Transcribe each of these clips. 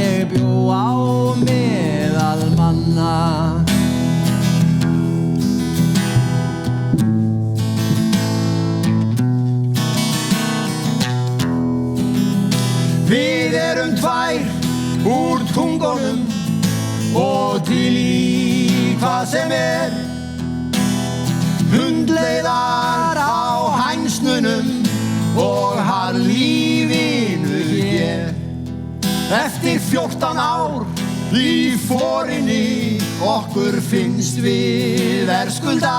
ég bjó á meðal manna. Við erum tvær úr tungunum og til í hvað sem hundleiðar á hænsnunum og har lífinu hér. Eftir 14 ár í forinni okkur finnst við verðskulda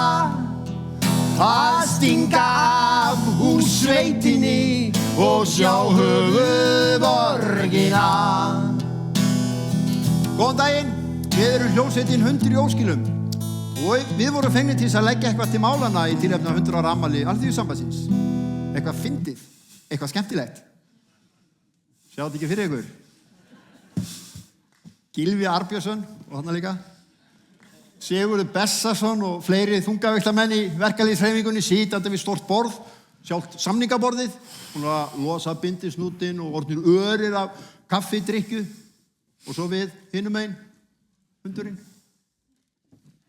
að stinga af úr sveitinni og sjá höfuðborgina. Góðan daginn, við erum hljómsveitin Hundur í óskilum og við vorum fengnir til að leggja eitthvað til málana í tilefni af 100 ára afmæli Alþýðusambandsins. Eitthvað fyndið, eitthvað skemmtilegt. Sjáðu þetta ekki fyrir ykkur? Gylfi Arnbjörnsson og þarna líka. Sigurður Bessason og fleiri þungavíklamenn í verkalýðshreyfingunni sitjandi við stórt borð, sjálft samningaborðið, búin að losa bindisnútinn og orðnir örir af kaffidrykkju og svo við hinum megin, hundurinn.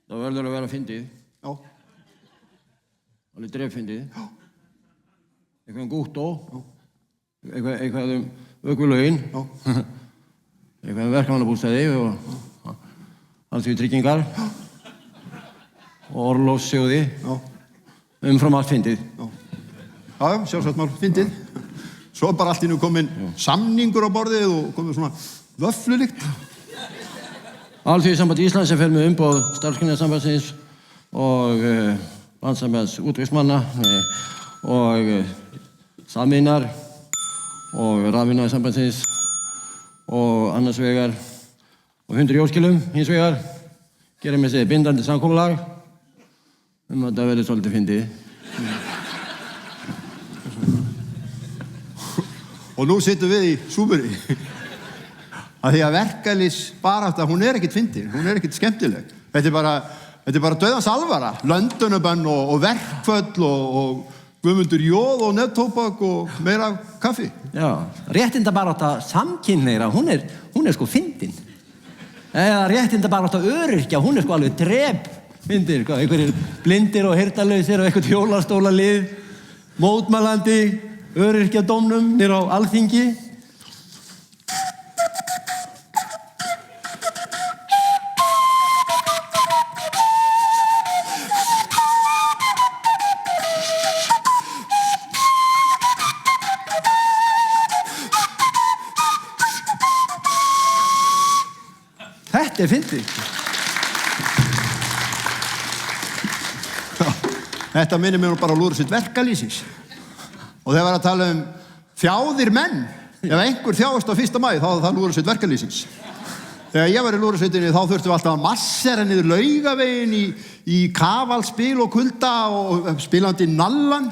Það verður að vera fyndið. Já. Alveg dreffyndið. Já. Eitthvað gúttó. Eitthvað ökulögin. Já. Eitthvað verkamannabústaði og alþýðutryggingar. Og orlofssjóði. Já. Umfram allt fyndið. Já. Já, sjálfsagt mál, fyndið. Svo bara allt í einu kominn samningur á borðið og komið svona vöfflulykt. Alþýðusamband Íslands sem fer með umboð Starfsgreinasambandsins og Landssambands útvegsmanna og Sameinar og Rafiðnaðarsambandsins og annars vegar og Hundur í óskilum hins vegar gerir með sig bindandi samkomulag að það verður svolítið fyndið. Og nú sittum við í Súburi. Að því að verkalýðsbarátta, hún ekkert fyndin, hún ekkert skemmtileg. Þetta er bara dauðans alvara. Löndunabönn og verkföll og Guðmundur Jóð og neftóbak og meira kaffi. Já, réttindabarátta samkynhneigðra, hún er sko fyndin. Eða réttindabarátta öryrkja, hún er sko alveg drepfyndin. Einhverjir blindir og heyrnarlausir og eitthvað hjólastólalið, mótmælandi, öryrkjadómnum niður á Alþingi. Þetta er fyndið. Þetta minnir mér bara á lúðrasveit verkalýðsins. Og þegar var að tala þjáðir menn. Ef einhver þjáist á 1. maí, þá það lúðrasveit verkalýðsins. Þegar ég var í lúðrasveitinni, þá þurftum við alltaf að massera niður Laugaveginn í kavalspil og kulda og spilandi nallan.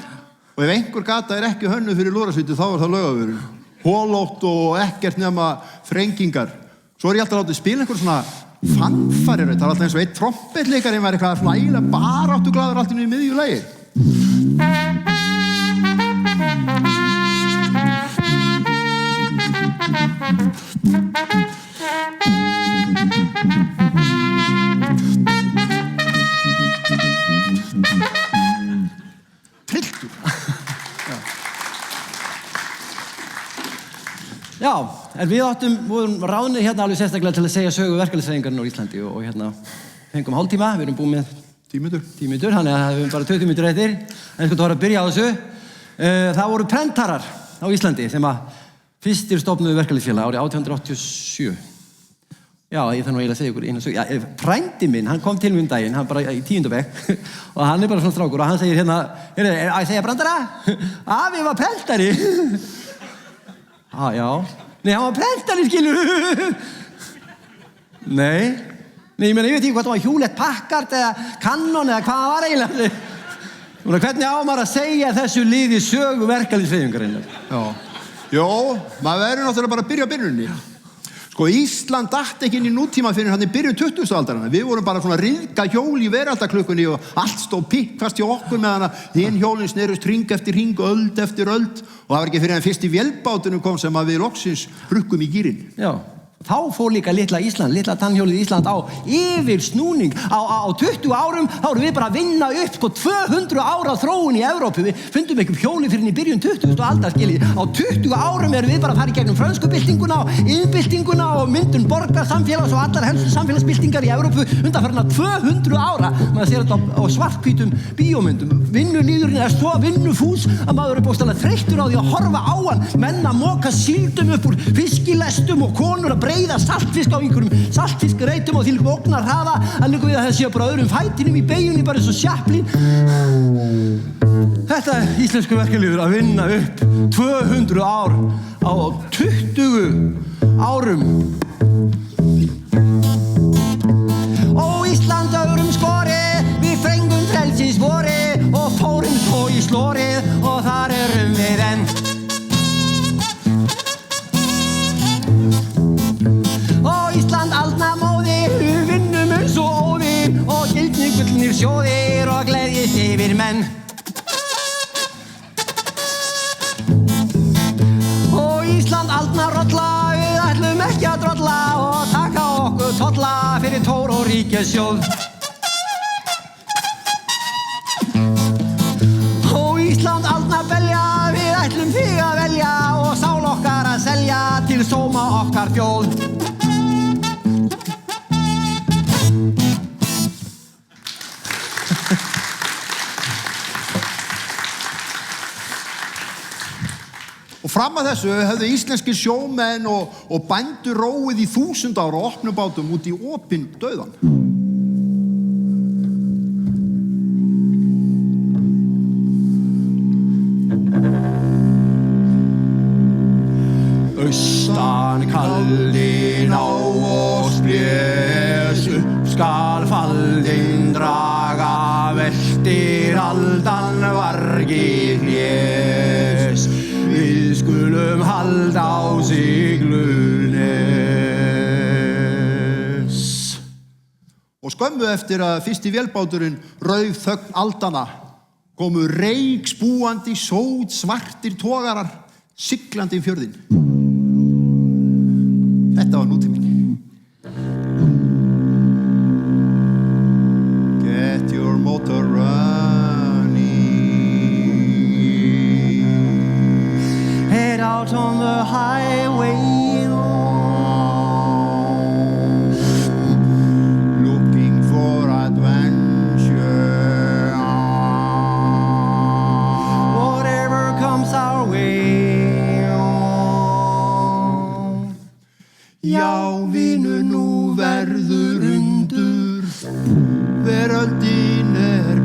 Og ef einhver gata ekki hönnuð fyrir lúðrasveitu, þá það Laugavegurinn. Holótt og ekkert nema þrengingar. Svo ég alltaf látið spila einhver svona fanfarir, það alltaf eins og eitt trompetleikari var eitthvað svona ægilega baráttuglaður allt í miðju lagi. Trilltur. Já, en við vorum ráðnir hérna alveg sérstaklega til að segja sögu verkalýðshreyfingarinnar á Íslandi og hérna fengum hálftíma, við erum búin með 10 mínútur, þannig að við erum bara 20 mínútur eftir. En sko, það var að byrja á þessu. Það voru prentarar á Íslandi sem að fyrstir stofnuðu verkalýðsfélag árið 1887. Já, ég þarf nú eiginlega að segja ykkur eina sögu. Já, frændi minn, hann kom til mig daginn, hann bara í 10. bekk og hann bara svona strákur og hann segir hérna, að ég segja brandara? Afi var prentari. Já. Nei, hann var prentari, skilur. Nei, ég veit ekki hvað það var, Hewlett Packard eða Canon eða hvað það var eiginlega. Hvernig á maður að segja þessu liði sögu verkalýðshreyfingarinnar? Jó, maður verður náttúrulega bara að byrja á byrjunni. Sko, Ísland datt ekki inn í nútíma fyrir hann í byrjun 20. aldarinnar. Við vorum bara svona ryðga hjól í veraldarklukkunni og allt stóð pikkfast hjá okkur með hana. Hinn hjólinn snerust hring eftir hring, öld eftir öld. Og það var ekki fyrir en fyrst í vélbátunum kom sem að við loksins hrukkum í gírinn. Já, Þá fór líka litla tannhjólið Ísland á yfirsnúning. Á 20 árum þá erum við bara að vinna upp 200 ára þróun í Evrópu. Við fundum ekki hjóli fyrir í byrjun 20. aldar, skiljið. Á 20 árum erum við bara að fara í gegnum frönsku byltinguna og iðnbyltinguna og myndun borgarsamfélags og allar helstu samfélagsbyltingar í Evrópu undanfarinna 200 ára. Maður sér þetta á svarthvítum bíómyndum. Vinnulíðurinn svo vinnufús að maður bókstaflega þreyttur á því að horfa á hann. Menn að moka síldum upp úr fiskilestum og konur að breiða saltfisk á einhverjum saltfiskreitum og þvílíkum ógnarhraða að liggur við að það séu bara öðrum fætinum í beygjunni bara eins og Chaplin. Þetta íslensku verkalýður að vinna upp 200 ár á 20 árum. Ó Ísland öðrum skori, við fengum frelsis vori og fórum svo í slórið og þar erum við enn. Ísland aldna móði, við vinnum eins og óðir og gildnir gullnir sjóðir og gleðjist yfir menn. Og Ísland aldna rolla, við ætlum ekki að drolla og taka okkur tolla fyrir tór og ríkissjóð. Og Ísland aldna belja, við ætlum þig að velja og sál okkar að selja til sóma okkar þjóð. Og fram að þessu hefðu íslenskir sjómenn og bændur róið í 1000 ára á opnum bátum út í opinn dauðan. Austan kaldin á oss blés, upp skal faldinn draga, veltir aldan vargi hlés. Við skulum halda á Siglunes. Og skömmu eftir að fyrsti vélbáturinn rauf þögn aldanna komu reykspúandi sótsvartir togarar siglandi fjörðinn. Þetta var nútíminn. Get your motor running. Head out on the highway. Looking for adventure. Whatever comes our way. Já, vinur, nú verður undur, veröldin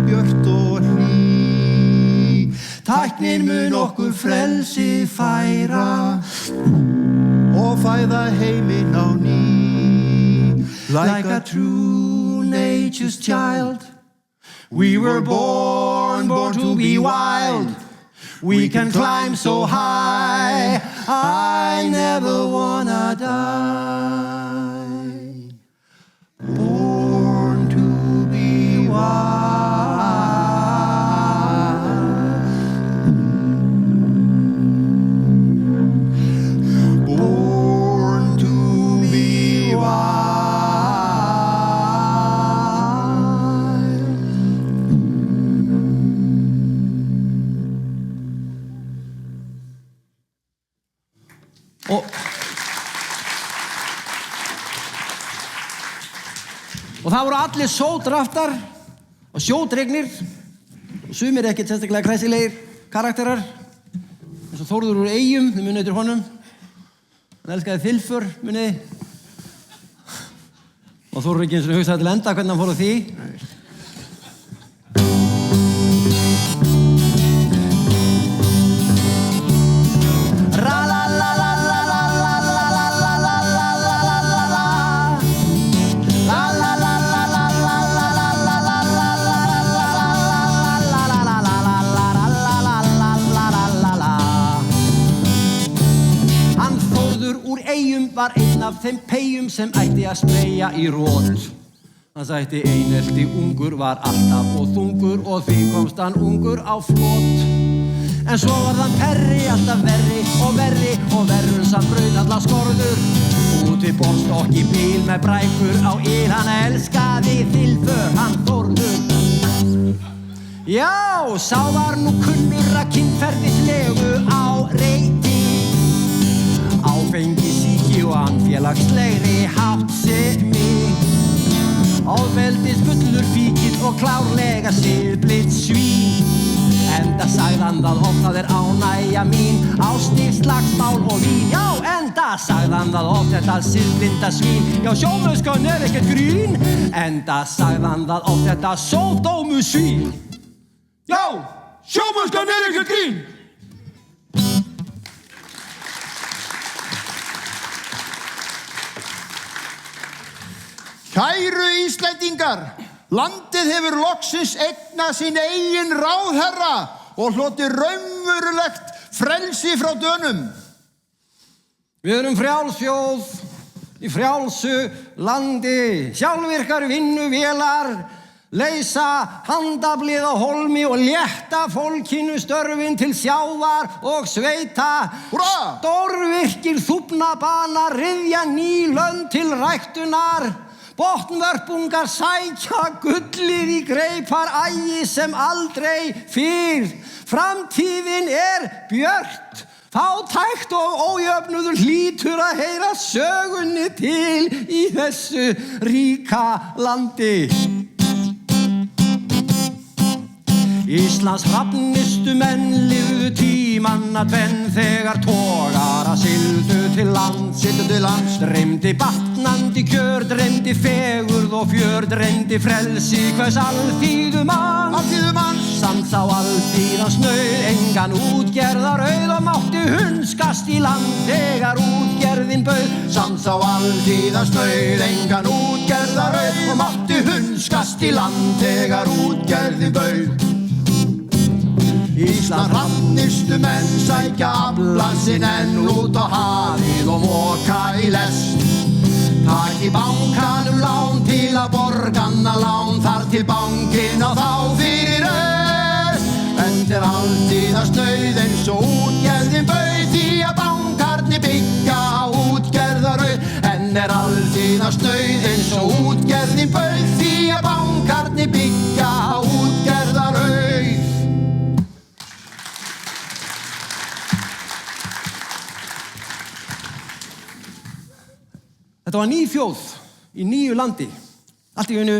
björt og hlý. Tæknin mun okkur frelsi færa og fæða heiminn á ný. like a true nature's child. We were born to be wild. We can climb so high. I never wanna die. Born to be wild. Born to be wild. Og það voru allir sódraftar og sjódregnir og sumir ekkert sérstaklega kræsilegir karakterar eins og Þórður úr Eyjum, þið munið eftir honum. Hann elskaði þilför, munið. Og Þórður ekki eins og hugsaði til enda hvernig hann fór á því. Var einn af þeim peyjum sem ætti að spreyja í rót. Hann sætti einelti ungur var alltaf og þungur og því komst hann ungur á flot. En svo var hann perri alltaf verri og verri og verrun samt braut allar skorður. Út Úti borstokk í bíl með brækur á il, hann elskaði þilför, hann Þórður. Já, sá var nú kunnur að kynferðislegu á reiti, áfengissýki og andfélagslegri háttsemi, ofbeldisfullur fíkill og klárlega siðblitt svín. Enda sagði hann það oft, það ánægja mín, ástir, slagsmál og vín. Já, enda sagði hann það oft, þetta siðblinda svín. Já, sjómennskan ekkert grín. Enda sagði hann það oft, þetta sódómusvín. Já, sjómennskan ekkert grín. Kæru Íslendingar, landið hefur loksins eignað sín eigin ráðherra og hlotið raunverulegt frelsi frá Dönum. Við erum frjáls þjóð í frjálsu landi, sjálfvirkar vinnuvélar leysa handablið á hólmi og létta fólkinu störfin til sjávar og sveita. Húrra! Stórvirkir þúfnabanar ryðja ný lönd til ræktunar. Botnvörpungar sækja gullið í greipar ægi sem aldrei fyrr. Framtíðin björt, fátækt og ójöfnuður hlýtur að heyra sögunni til í þessu ríka landi. Íslands hrafnistu menn lifðu tímanna tvenn þegar togara sigldu til lands. Dreymdi batnandi kjör, dreymdi fegurð og fjör, dreymdi frelsi hvers alþýðu manns. Samt sá alþýðans nauð engan útgerðarauð og mátti hunskast í land þegar útgerðin bauð. Samt sá alþýðans nauð engan útgerðarauð og mátti hunskast í land þegar útgerðin bauð. Íslands hrafnistu menn sækja aflann sinn enn út á hafið og moka í lest. Taki bankanum lán til að borganna lán, þar til bankinn á þá fyrir öst. En alþýðans nauð eins og útgerðin bauð, því að bankarnir byggja á útgerðarauð. En alþýðans nauð eins og útgerðin bauð, því að bankarnir byggja á útgerðarauð. Þetta var ný þjóð í nýju landi. Allt í einu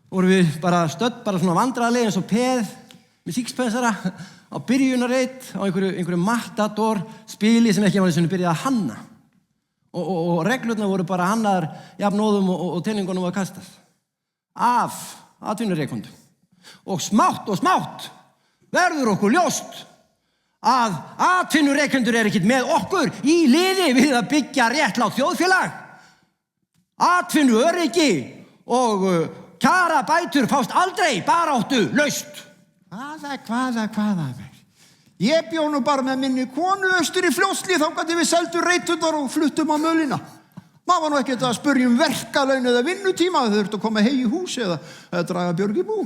vorum við bara stödd, bara svona vandræðaleg eins og peð með sixpensara á byrjunarreit á einhverju matador spili sem ekki var eins og byrjaði að hanna. Og reglurnar voru bara hannaðar jafnóðum og teningunum var kastað. Af atvinnureikundum. Og smátt verður okkur ljóst að atvinnureikendur ekkert með okkur í liði við að byggja réttlátt þjóðfélag. Atvinnuöryggi og kjarabætur fást aldrei baráttu laust. Hvaða? Ég bjó nú bara með minni konu austur í Fljótshlíð þangað til við seldum reiturnar og fluttum á mölina. Maður var nú ekkert að spurja verkalaun eða vinnutíma, þau þurftu að koma heim í hús eða draga björg í bú.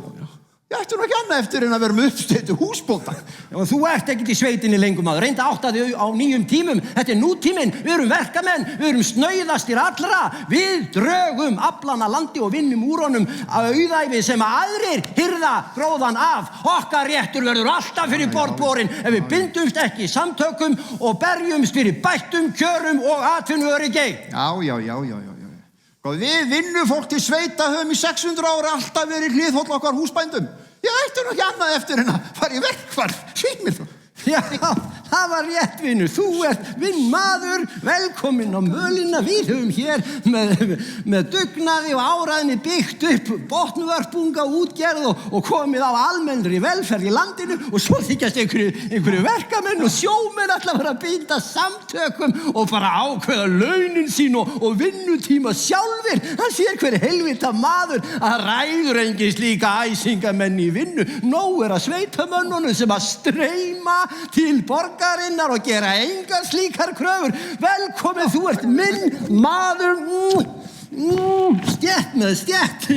Ég ætti nú ekki annað eftir en að vera með uppsteytu húsbónda. Já, þú ert ekkert í sveitinni lengur maður. Reyndu að átta þig á nýjum tímum. Þetta nútíminn. Við erum verkamenn. Við erum snauðastir allra. Við drögum aflana landi og vinnum úr honum að auðæfi sem að aðrir hirða gróðan af. Okkar réttur verður alltaf fyrir borðborinn ef við bindumst ekki í samtökum og berjumst fyrir bættum kjörum og atvinnuöryggi. Já. Við vinnufólk til sveita höfum í 600 ára alltaf verið hliðhóll okkar húsbændum. Ég ætti nú ekki annað eftir en að fara í verkfall. Sýn mér þá. Já, það var rétt, vinur. Þú ert vinnmaður, velkominn á mölina. Við höfum hér með dugnaði og áræðni byggt upp botnvörpunga útgerð og komið á almennri velferð í landinu og svo þykjast einhverju verkamenn og sjómenn ætla að fara að binda samtökum og fara að ákveða launin sín og vinnutíma sjálfir. Hann sér hver helvita maður að ræður engin slíka æsingamenn í vinnu. Nóg að sveitamönnunum sem að streyma til borgarinnar og gera engar slíkar kröfur. Velkomin, þú ert minn maður, stétt með stétt.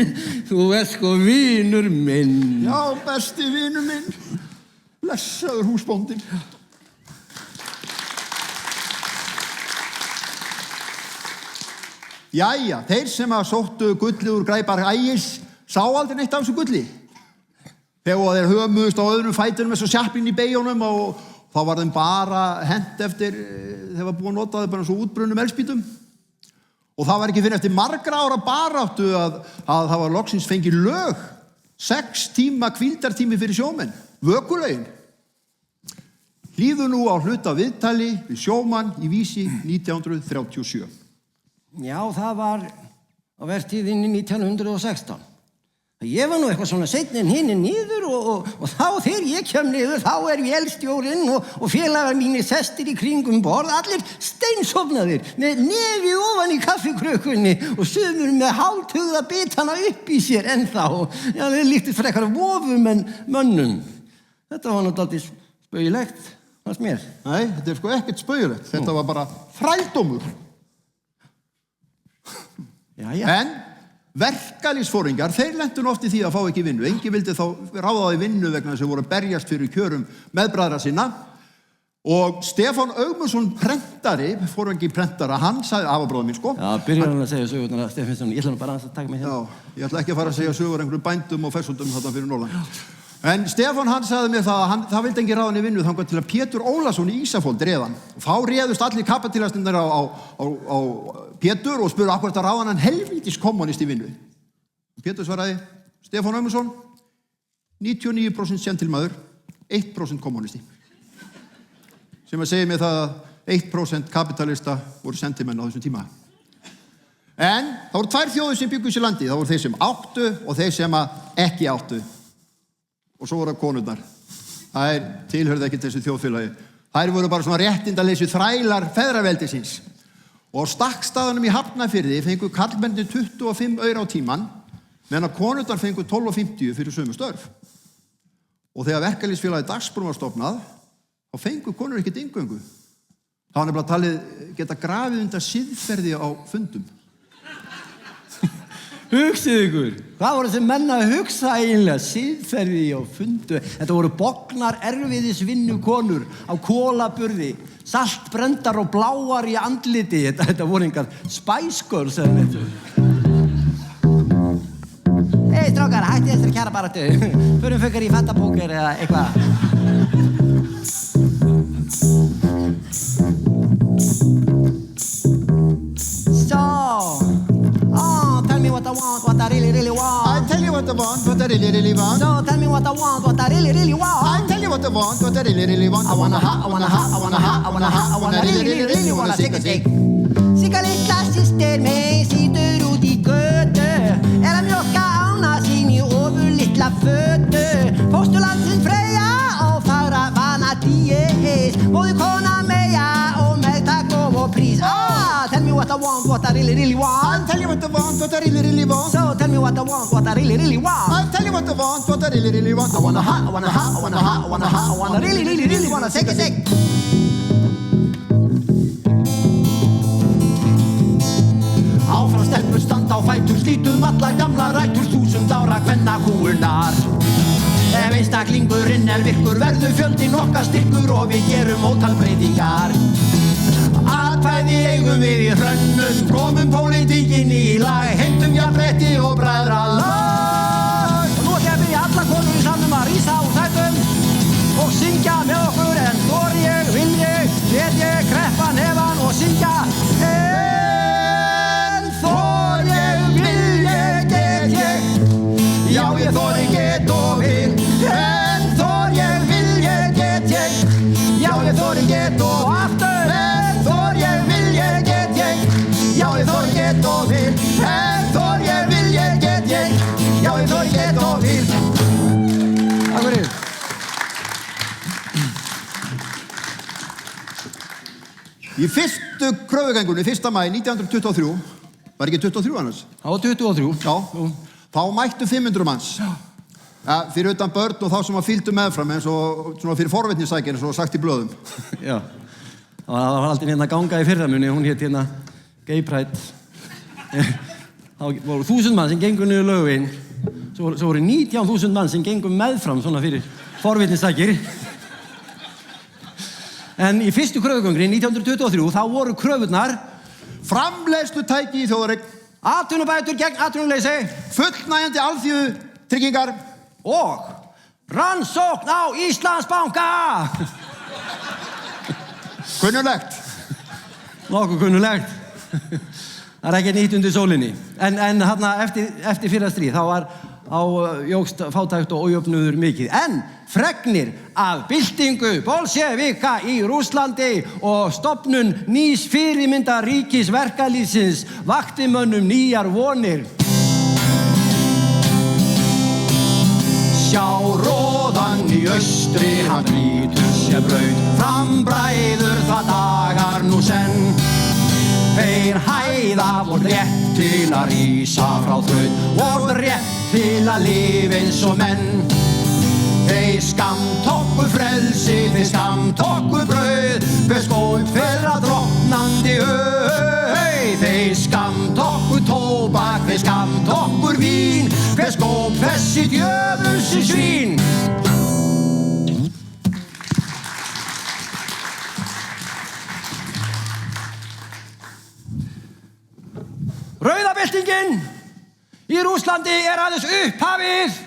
Þú ert sko vinur minn. Já, besti vinur minn. Blessaður húsbóndinn. Jæja, þeir sem að sóttu gulli úr Græbar Ægils sá aldrei neitt af þessu gulli. Þegar þeir hömuðust á öðrum fætinum eins og sjappinn í beyjónum og þá var þeim bara hent eftir, þeir var búin að nota þau bara eins og útbrunnum eldspýtum. Og það var ekki fyrir eftir margra ára baráttu að það var loksins fengið lög, 6 tíma hvíldartími fyrir sjómenn, vökulögin. Hlýðu nú á hluta viðtali við sjómann í Vísi 1937. Já, það var á vertíðinni 1916. Ég var nú eitthvað svona seinni en hinni niður og þá þegar ég kem niður þá vélstjórinn og félagar mínir sestir í kringum borð, allir steinsofnaðir með nefi ofan í kaffikrökunni og sumur með hálftuggða bitana upp í sér ennþá. Já, þeir líktust frekar vofum en mönnum. Þetta var nú dálítið spaugilegt, fannst mér. Nei, þetta sko ekkert spaugilegt. Þetta var bara þrældómur. Jæja. En verkalýðsforingjar, þeir lentu oft í því að fá ekki vinnu. Enginn vildi þá ráða í vinnu vegna þess að voru að berjast fyrir kjörum meðbræðra sinna. Og Stefán Ögmundsson prentari, foringi prentara, hann sagði, afabróðir minn sko. Já, byrjar hann að segja sögurnar að Stefánsson, ég ætla nú bara að taka mig hérna. Já, ég ætla ekki að fara að segja sögur einhverjum bændum og fersundum þarna fyrir Norðan. En Stefán hann sagði mér það að það vildi enginn ráða í vinnu þangað til að Pétur Ólason í Ísafold réðan. Og þá réðust allir kapitalistarnir á Pétur og spurðu akkurat að ráða hann helvítis kommunist í vinnu. Pétur svaraði, Stefán Ögmundsson, 99% sentilmaður, 1% kommunisti. Sem að segja mér það að 1% kapitalista voru sentimenn á þessum tíma. En það voru 2 þjóðir sem byggu sér landi. Það voru þeir sem áttu og þeir sem ekki áttu. Og svo voru konurnar. Það tilhörði ekki þessu þjóðfélagi. Þær voru bara svona réttindaleysi þrælar feðraveldisins. Og á Stakkstaðanum í Hafnarfirði fengu karlmennir 25 aura á tímann, meðan að konurnar fengu 12,50 fyrir sömu störf. Og þegar verkalýðsfélagið Dagsbrún var stofnað, þá fengu konur ekkert inngöngu. Það var nefnilega talið geta grafið undan siðferði á fundum. Hugsið ykkur, hvað voru þessi menn að hugsa eiginlega? Siðferði á fundu. Þetta voru bognar erfiðisvinnukonur á kolaburði, saltbrendar og bláar í andliti. Þetta voru engar Spice Girls eða neitt. Hey strákar, hætti þessari kjara baráttu. Förum frekar í fatapóker eða eitthvað. Tell me what I want, what I really, really want. I tell you what I want, what I really, really want. So tell me what I want, what I really, really want. I tell you what I want, what I really, really want. I wanna ha, I wanna ha, I wanna ha, I wanna ha, I wanna really, really, really wanna sigga sigg. Sigga litla systir mig sítur út í götu, að mjólka ána sín í ofur litla fötu. Fósturlandsins Freyja og fagra Vanadíes, móðir kona Meja og meðtak og prís. Tell me what I want, what I really, really want. I tell you what I want, what I really, really want. So tell me what I want, what I really, really want. I tell you what I want, what I really, really want. I wanna ha, I wanna ha, I wanna ha, I wanna ha, I wanna really, really, really wanna sigga sigg. Áfram stelpur standa á fætur, slítum allar gamlar rætur, 1000 ára kvennakúurnar. Ef einstaklingurinn virkur, verður fjöldinn okkar styrkur og við gerum ótal breytingar. Atkvæði eigum við í hrönnum, komum pólitíkinn í lag, heimtum jafnrétti og bræðralag. Og nú ætla ég að biðja allar konur í salnum að rísa úr sætum og syngja með okkur, en þor ég, vil ég, get ég, kreppa nefan og syngja. En þor ég, vil ég, get ég, já ég þori, get og vil. En þor ég, vil ég, get ég, já ég þori, get og aftur. Já, ég þori, get og vil. En þor ég, vil ég, get ég. Já, ég þori, get og vil. Takk fyrir. Í fyrstu kröfugöngunni, 1. maí 1923, var ekki 23 annars? Það var 23. Já, þá mættu 500 manns. Ja, fyrir utan börn og þá sem að fylgdu meðfram eins og svona fyrir forvitnisækir eins og sagt í blöðum. Já, það var aldrei hérna ganga í fyrramunni, hún hét hérna Gay Pride. Þá voru 1000 mann sem gengur niður Laugaveginn, svo voru 19.000 mann sem gengur meðfram svona fyrir forvitnisækir. En í fyrstu kröfugöngunni 1923 þá voru kröfurnar Framleiðslutæki í þjóðareign. Atvinnubætur gegn atvinnuleysi. Fullnægjandi alþýðutryggingar. Og rannsókn á Íslandsbanka. Kunnulegt. Nokkuð kunnulegt. Það ekki nýtt undir sólinni. En þarna eftir fyrra stríð þá jókst fátækt og ójöfnuður mikið. En fregnir af byltingu bolsjevika í Rússlandi og stofnun nýs fyrirmyndar ríkis verkalýðsins vakti mönnum nýjar vonir. Sjá róðan í austri, hann brýtur sér braut, frambræður það dagar nú senn. Þeir hæða vort rétt til að rísa frá þraut, vort rétt til að lifa eins og menn. Þeir skamt okkur frelsi, þeir skamt okkur brauð, hver skóp þeirra drottnandi Þeir skamt okkur tóbak, þeir skamt okkur vín, hver skóp þessi djöfulsi svín. Rauðabyltingin í Rússlandi aðeins upphafið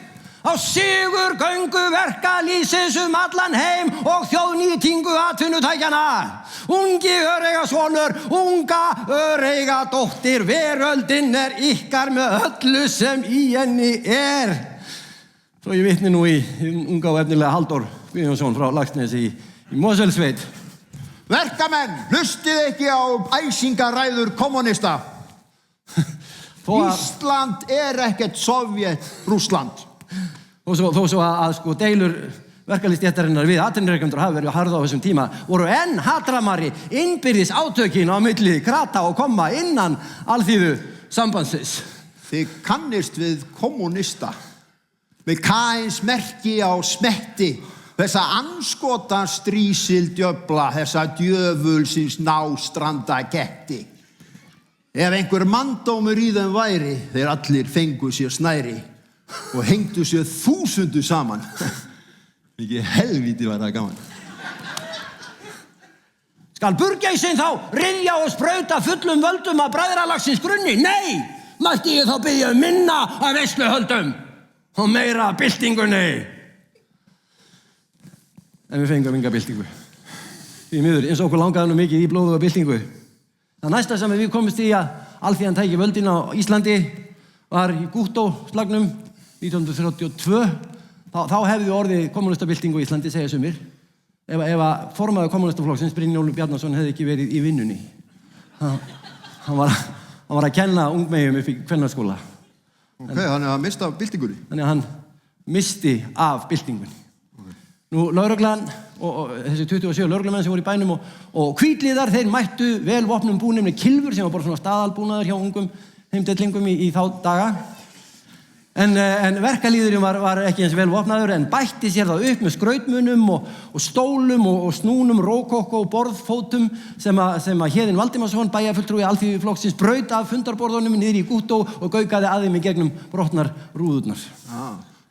á sigurgöngu verkalýðsins allan heim og þjóðnýtingu atvinnutækjanna. Ungi öreigasonur, unga öreigadóttir, veröldin ykkar með öllu sem í henni Svo ég vitni nú í unga og efnilega Halldór Guðjónsson frá Laxnesi í Mosfellssveit. Verkamenn, hlustið ekki á æsingaræður kommunista. Ísland ekkert Sovjet, Rússland. Þó svo að sko deilur verkalýðsstéttarinnar við atvinnurekendur hafi verið harða á þessum tíma, voru enn hatramari innbyrðis átökin á milli krata og komma innan alþýðusambandsins. Þið kannist við kommunista, með Kains merki á smetti, þessa andskotans strísildjöfla, þessa djöfulsins nástranda ketti. Ef einhver manndómur í þeim væri, þeir allir fengu sér snæri og hengdu sér 1000 saman. Ekki helvíti var það gaman. Skal burgeisinn þá ryðja og sprauta fullum völdum af bræðralagsins grunni? Nei! Mætti ég þá biðja minna af veisluhöldum og meira af byltingunni. En við fengum enga byltingu. Því miður, eins og okkur langaði nú mikið í blóðuga byltingu. Það næsta sem við komumst í að alþýðan tæki völdin á Íslandi var í Gúttó-slagnum 1932. Þá hefði orðið kommunistabyltingu í Íslandi, segja sumir. Ef að formaður kommunistaflokksins, Brynjólfur Bjarnason, hefði ekki verið í vinnunni. Hann var að kenna ungmeyjum upp í kvennaskóla. Hann að mista af byltingunni? Þannig að hann misti af byltingunni. Nú, lögreglan og þessi 27 lögreglumenn sem voru í bænum og hvítlíðar, þeir mættu vel vopnum búnir með kylfur sem var bara svona staðalbúnaður hjá ungum heimdellingum í þá daga. En verkalýðurinn var ekki eins vel vopnaður en bætti sér þá upp með skrautmunum og stólum og snúnum rókokko og borðfótum sem að Héðinn Valdimarsson, bæjarfulltrúi Alþýðuflokksins, braut af fundarborðunum niður í Gúttó og gaukaði að þeim í gegnum brotnar rúðurnar.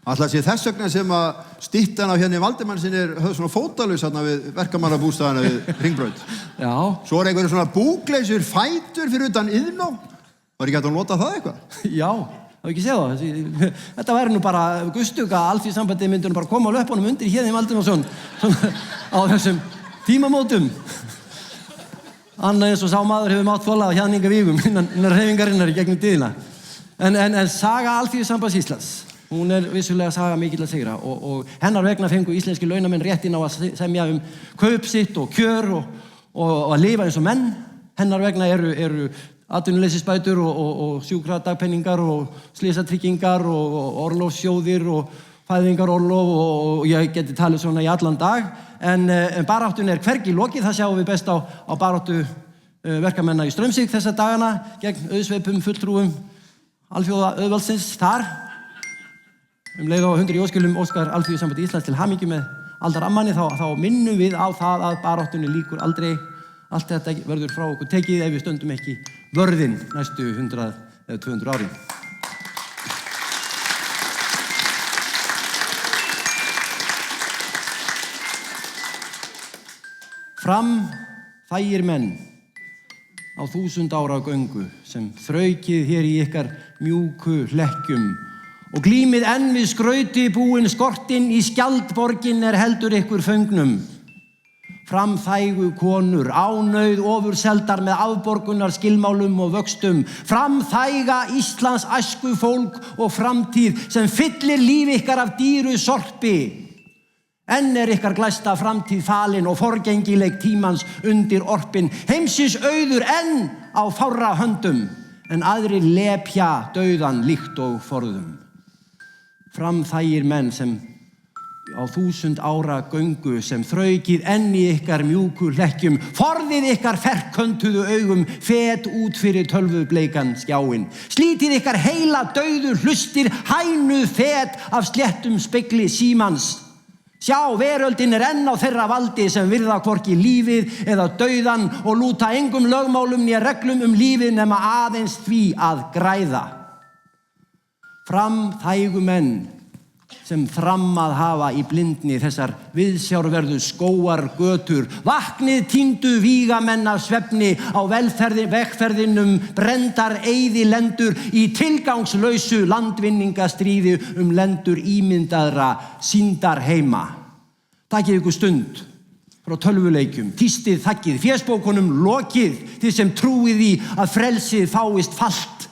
Alltaf sé þess vegna sem að styttan á hérna í Valdimannsinn höfð svona fótalaus hérna við verkamannabústaðana við Hringbraut. Já. Svo einhverjum svona búgleysur fætur fyrir utan Iðnó. Var ekki hægt að nota það eitthvað? Já, það ekki séð það. Þetta væri nú bara gustug að Alþýðusambandið myndi nú bara koma á löpunum undir Héðinn Valdimarsson á þessum tímamótum. Annað eins og sá maður hefur mátt þolað á hjaðningavígum innan hreyfingarinnar í gegnum tíðina. En saga Alþýðusambands Íslands, hún vissulega saga mikilla sigra og hennar vegna fengu íslenski launamenn réttinn á að semja kaup sitt og kjör og að lifa eins og menn. Hennar vegna eru atvinnuleysisbætur og sjúkradagpenningar og slysatryggingar og orlofssjóðir og fæðingarorlof og ég geti talið svona í allan dag. En baráttun hvergi lokið, það sjáum við best á baráttu verkamenna í Straumsvík þessa dagana gegn auðsveipum fulltrúum alþjóða auðvaldsins þar. Leið á 100 jóskjölum óskar Alþýðusamband Íslands til hamingju með aldarafmæli þá minnum við á það að baráttunni lýkur aldrei. Allt þetta verður frá okkur tekið ef við stöndum ekki vörðinn næstu 100 eða 200 árin. Fram fægir menn á 1000 ára göngu sem þraukið hér í ykkar mjúku hlekkjum og glímið enn við skrauti búin skortinn í skjaldborgin heldur ykkur föngnum. Framþægu konur, ánauð ofurseldar með afborgunar skilmálum og vöxtum, framþæga Íslands æsku fólk og framtíð sem fyllir líf ykkar af dýru sorpi. Enn ykkar glæsta framtíð falin og forgengileg tímans undir orpin, heimsins auður enn á fárra höndum, en aðrir lepja dauðan líkt og forðum. Framþægir menn sem á 1000 ára göngu sem þraukið enn í ykkar mjúku hlekkjum, forðið ykkar ferköntuðu augum fet út fyrir tölvubleikan skjáinn, slítið ykkar heila dauðu hlustir hænuð fet af sléttum spegli símans. Sjá, veröldin enn á þeirra valdi sem virða hvorki lífið eða dauðan og lúta engum lögmálum né reglum lífið nema aðeins því að græða. Framþægu menn sem þrammað hafa í blindni þessar viðsjárverðu skóargötur, vaknið týndu vígamenn af svefni á vegferðinum brenndar eyðilendur í tilgangslausu landvinningastríði lendur ímyndaðra sýndarheima. Takið ykkur stund frá tölvuleikjum, tístið þakkið, fésbókunum lokið, þið sem trúið í að frelsið fáist falt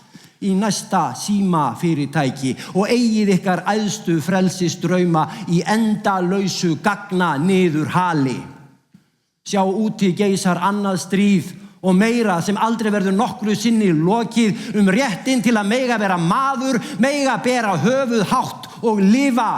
í næsta símafyrirtæki og eigið ykkar æðstu frelsisdrauma í endalausu gagna niður hali. Sjá úti geisar annað stríð og meira sem aldrei verður nokkru sinni lokið réttinn til að mega vera maður, mega bera höfuð hátt og lifa.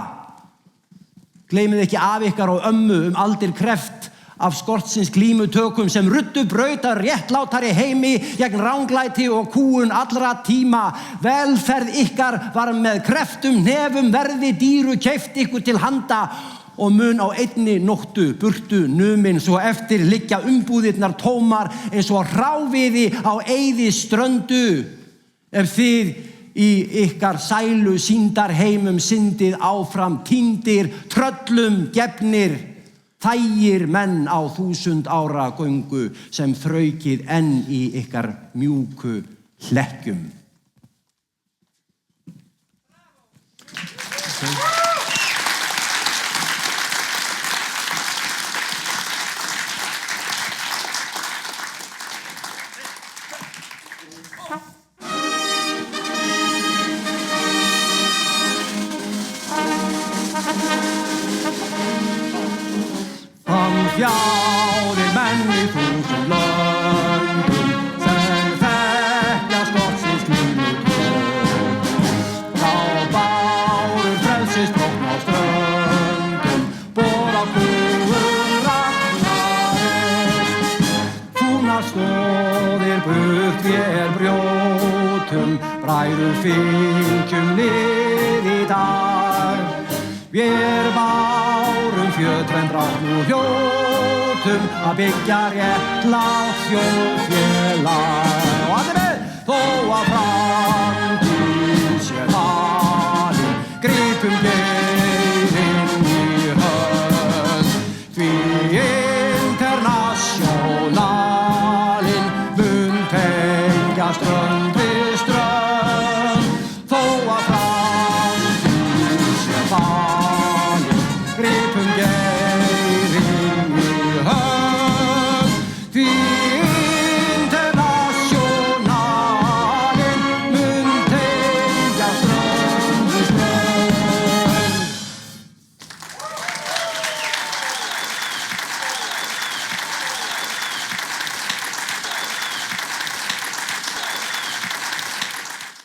Gleymið ekki af ykkar og ömmu aldir kreft af skortsins glímutökum sem ruddu brautar réttlátari heimi gegn ranglæti og kúgun allra tíma. Velferð ykkar var með kreftum hnefum verði dýru keypt ykkur til handa og mun á einni nóttu burtu numin svo eftir liggja umbúðirnar tómar eins og hráviði á eyðiströndu. Ef þið í ykkar sælu sýndarheimum syndið áfram týndir, tröllum gefnir, þægir menn á 1000 ára göngu sem þraukið enn í ykkar mjúku hlekkjum. Fjárir menn í 1000 löndum sem þekkja skortsins glímutökum, þá báru frelsisbrókn á ströndum, bor á kúgun ragnarök. Fúnar stoðir burt vér brjótum, bræður fylgjum lið í dag. Vér bárum fjötrenn rátt nú hljótum að byggja réttlátt þjóðfélag. Og allir með, þó að framtíð